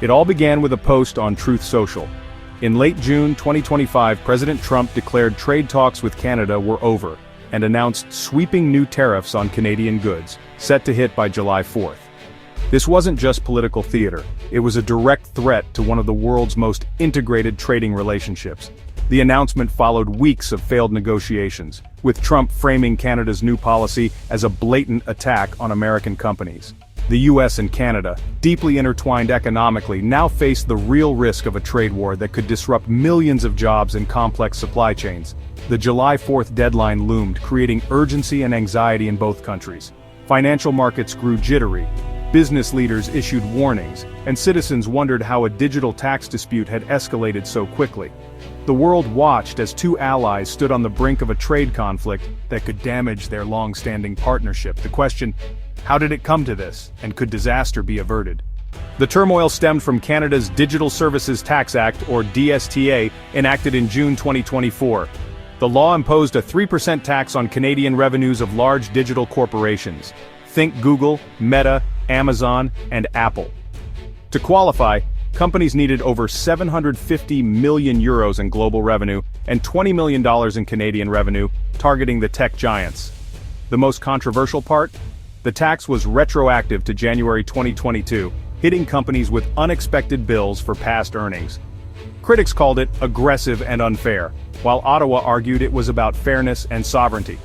It all began with a post on Truth Social. In late June 2025, President Trump declared trade talks with Canada were over, and announced sweeping new tariffs on Canadian goods, set to hit by July 4th. This wasn't just political theater, it was a direct threat to one of the world's most integrated trading relationships. The announcement followed weeks of failed negotiations, with Trump framing Canada's new policy as a blatant attack on American companies. The US and Canada, deeply intertwined economically, now face the real risk of a trade war that could disrupt millions of jobs in complex supply chains. The July 4th deadline loomed, creating urgency and anxiety in both countries. Financial markets grew jittery, business leaders issued warnings, and citizens wondered how a digital tax dispute had escalated so quickly. The world watched as two allies stood on the brink of a trade conflict that could damage their long-standing partnership. The question, how did it come to this, and could disaster be averted? The turmoil stemmed from Canada's Digital Services Tax Act, or DSTA, enacted in June 2024. The law imposed a 3% tax on Canadian revenues of large digital corporations. Think Google, Meta, Amazon, and Apple. To qualify, companies needed over 750 million euros in global revenue and $20 million in Canadian revenue, targeting the tech giants. The most controversial part? The tax was retroactive to January 2022, hitting companies with unexpected bills for past earnings. Critics called it aggressive and unfair, while Ottawa argued it was about fairness and sovereignty.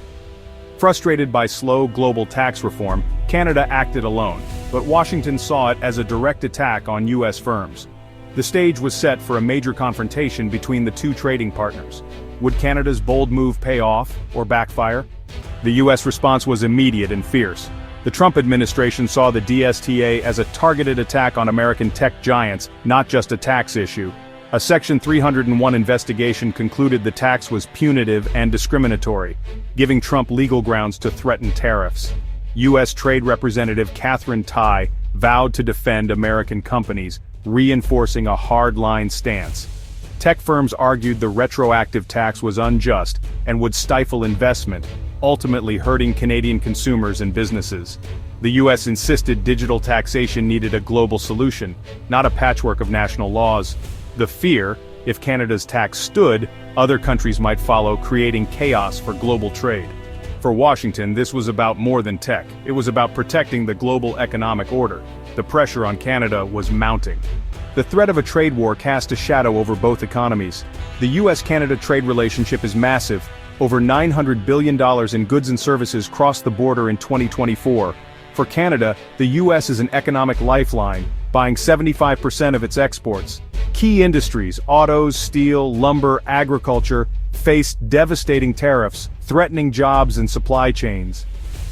Frustrated by slow global tax reform, Canada acted alone, but Washington saw it as a direct attack on US firms. The stage was set for a major confrontation between the two trading partners. Would Canada's bold move pay off, or backfire? The US response was immediate and fierce. The Trump administration saw the DSTA as a targeted attack on American tech giants, not just a tax issue. A Section 301 investigation concluded the tax was punitive and discriminatory, giving Trump legal grounds to threaten tariffs. U.S. Trade Representative Katherine Tai vowed to defend American companies, reinforcing a hard-line stance. Tech firms argued the retroactive tax was unjust and would stifle investment, ultimately hurting Canadian consumers and businesses. The U.S. insisted digital taxation needed a global solution, not a patchwork of national laws. The fear, if Canada's tax stood, other countries might follow, creating chaos for global trade. For Washington, this was about more than tech. It was about protecting the global economic order. The pressure on Canada was mounting. The threat of a trade war cast a shadow over both economies. The U.S.-Canada trade relationship is massive. Over $900 billion in goods and services crossed the border in 2024. For Canada, the U.S. is an economic lifeline, buying 75% of its exports. Key industries, autos, steel, lumber, agriculture, faced devastating tariffs, threatening jobs and supply chains.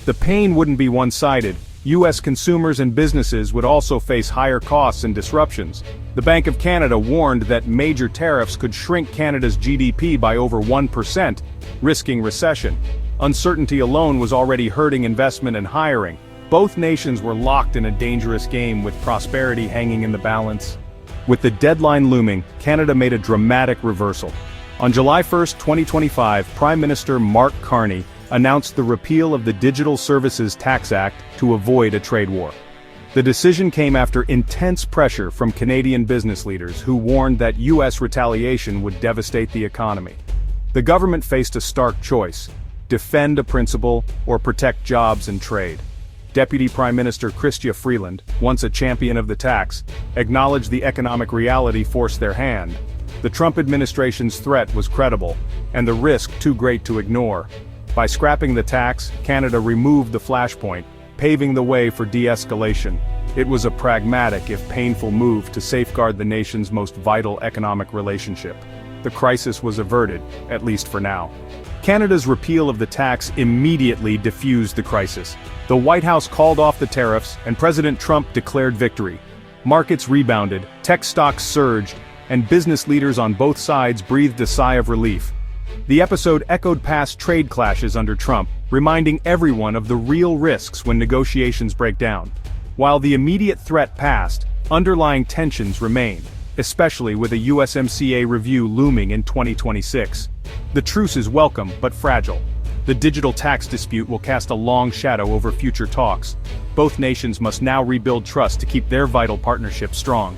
The pain wouldn't be one-sided. U.S. consumers and businesses would also face higher costs and disruptions. The Bank of Canada warned that major tariffs could shrink Canada's GDP by over 1%, risking recession. Uncertainty alone was already hurting investment and hiring. Both nations were locked in a dangerous game with prosperity hanging in the balance. With the deadline looming, Canada made a dramatic reversal. On July 1, 2025, Prime Minister Mark Carney announced the repeal of the Digital Services Tax Act to avoid a trade war. The decision came after intense pressure from Canadian business leaders who warned that U.S. retaliation would devastate the economy. The government faced a stark choice: defend a principle or protect jobs and trade. Deputy Prime Minister Chrystia Freeland, once a champion of the tax, acknowledged the economic reality forced their hand. The Trump administration's threat was credible, and the risk too great to ignore. By scrapping the tax, Canada removed the flashpoint, paving the way for de-escalation. It was a pragmatic, if painful, move to safeguard the nation's most vital economic relationship. The crisis was averted, at least for now. Canada's repeal of the tax immediately diffused the crisis. The White House called off the tariffs, and President Trump declared victory. Markets rebounded, tech stocks surged, and business leaders on both sides breathed a sigh of relief. The episode echoed past trade clashes under Trump, reminding everyone of the real risks when negotiations break down. While the immediate threat passed, underlying tensions remain, especially with a USMCA review looming in 2026. The truce is welcome but fragile. The digital tax dispute will cast a long shadow over future talks. Both nations must now rebuild trust to keep their vital partnership strong.